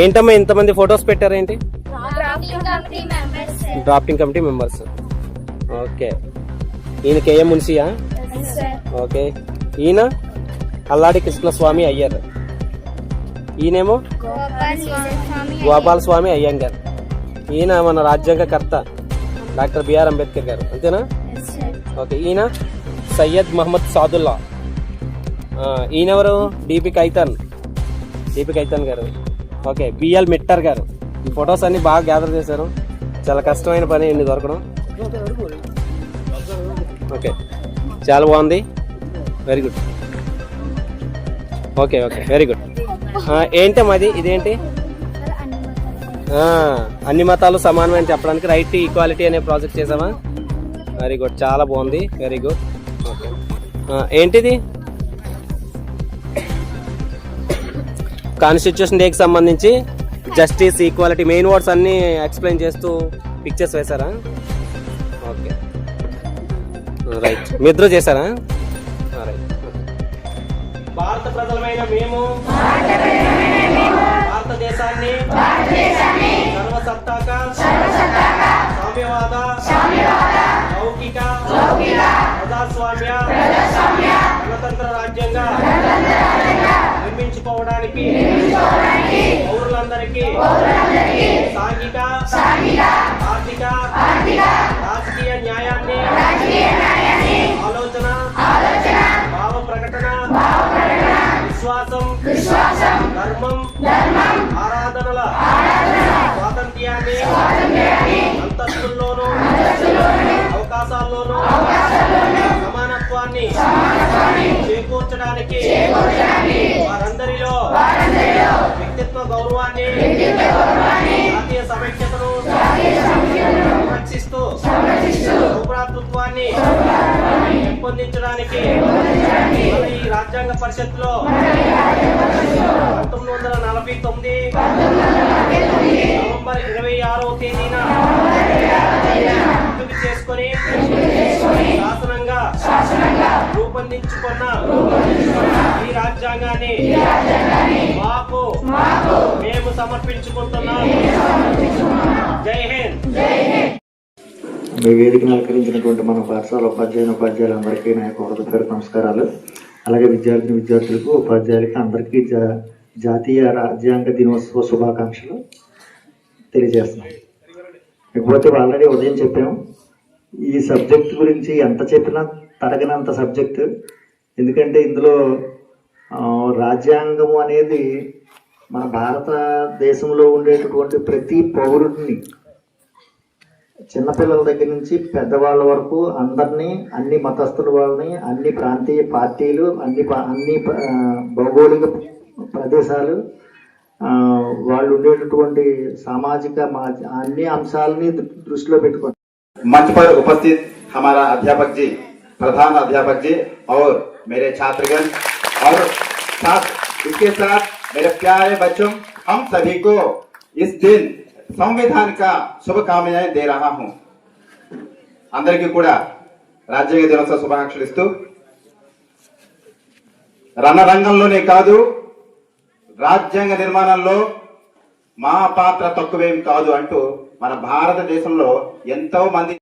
ఏంటమ్మా ఇంతమంది ఫొటోస్ పెట్టారేంటి? Drafting committee members. ఓకే, ఈయన కేఎం మున్సియా? ఓకే, ఈయన అల్లాడి కృష్ణస్వామి అయ్యర్, ఈయనేమో గోపాల స్వామి అయ్యంగార్. ఈయన మన రాజ్యాంగకర్త డాక్టర్ బిఆర్ అంబేద్కర్ గారు, అంతేనా? ఓకే, ఈయన సయ్యద్ మహమ్మద్ సాదుల్లా. ఈయనెవరు? డిపి కైతన్ గారు. ఓకే, బిఎల్ మిట్టర్ గారు. ఈ ఫొటోస్ అన్ని బాగా గ్యాదర్ చేశారు. చాలా కష్టమైన పని ఇన్ని దొరకడం. ఓకే, చాలా బాగుంది, very good. Okay okay, very good. ఏంటమ్మా ఇదేంటి? అన్ని మతాలు సమానమని చెప్పడానికి రైట్ టు ఈక్వాలిటీ అనే ప్రాజెక్ట్ చేసామా? వెరీ గుడ్, చాలా బాగుంది, వెరీ గుడ్. ఓకే, ఏంటిది? కాన్స్టిట్యూషన్ డేకి సంబంధించి జస్టిస్, ఈక్వాలిటీ, మెయిన్ వర్డ్స్ అన్ని ఎక్స్ప్లెయిన్ చేస్తూ పిక్చర్స్ వేశారా? Okay, right. మీ ఇద్దరు చేశారా? రైట్. భారత ప్రజలమైన మేము భారతదేశాన్ని సర్వసత్తాక సామ్యవాద లౌకిక ప్రజాస్వామ్య గణతంత్ర రాజ్యంగా నిర్మించుకోవడానికి పౌరులందరికీ సాంఘిక ఆర్థిక రాజకీయ న్యాయాన్ని ఆలోచన భావ ప్రకటన విశ్వాసం ధర్మం ఆరాధనల స్వాతంత్ర్యాన్ని అంతస్తుల్లోనూ అవకాశాల్లోనూ సమానత్వాన్ని చేకూర్చడానికి వారందరిలో వ్యక్తిత్వ గౌరవాన్ని జాతీయ సమైక్యతను సంరక్షిస్తూ సౌభ్రాతృత్వాన్ని పెంపొందించడానికి ఈ రాజ్యాంగ పరిషత్లో 1949 నవంబర్ 26వ తేదీన ఎంపిక చేసుకొని శాసనంగా రూపొందించుకున్న ఈ రాజ్యాంగాన్ని మాకు మేము సమర్పించుకుంటున్నాం. జై హింద్. మీ వేదికను అలంకరించినటువంటి మన పాఠశాల ఉపాధ్యాయులందరికీ నా యొక్క హృదయపూర్వక నమస్కారాలు. అలాగే విద్యార్థులకు, ఉపాధ్యాయులకి అందరికీ జాతీయ రాజ్యాంగ దినోత్సవ శుభాకాంక్షలు తెలియజేస్తున్నాం. ఇకపోతే ఆల్రెడీ ఉదయం చెప్పాము, ఈ సబ్జెక్ట్ గురించి ఎంత చెప్పినా తరగనంత సబ్జెక్టు. ఎందుకంటే ఇందులో రాజ్యాంగము అనేది మన భారతదేశంలో ఉండేటటువంటి ప్రతి పౌరుడిని, చిన్నపిల్లల దగ్గర నుంచి పెద్దవాళ్ళ వరకు అందరినీ, అన్ని మతస్థుల వాళ్ళని, అన్ని ప్రాంతీయ పార్టీలు, అన్ని భౌగోళిక ప్రదేశాలు, వాళ్ళు ఉండేటటువంటి సామాజిక అన్ని అంశాలని దృష్టిలో పెట్టుకోండి. मंच पर उपस्थित हमारा अध्यापक जी, प्रधान अध्यापक जी और मेरे छात्रगण और इसके साथ मेरे प्यारे बच्चों, हम सभी को इस दिन संविधान का शुभकामनाएं दे रहा हूं. అందరికీ కూడా రాజ్యాంగ దినోత్సవ శుభాకాంక్షలు ఇస్తూ, రణరంగంలోనే కాదు రాజ్యాంగ నిర్మాణంలో మా పాత్ర తక్కువేం కాదు అంటూ మన భారతదేశంలో ఎంతో మంది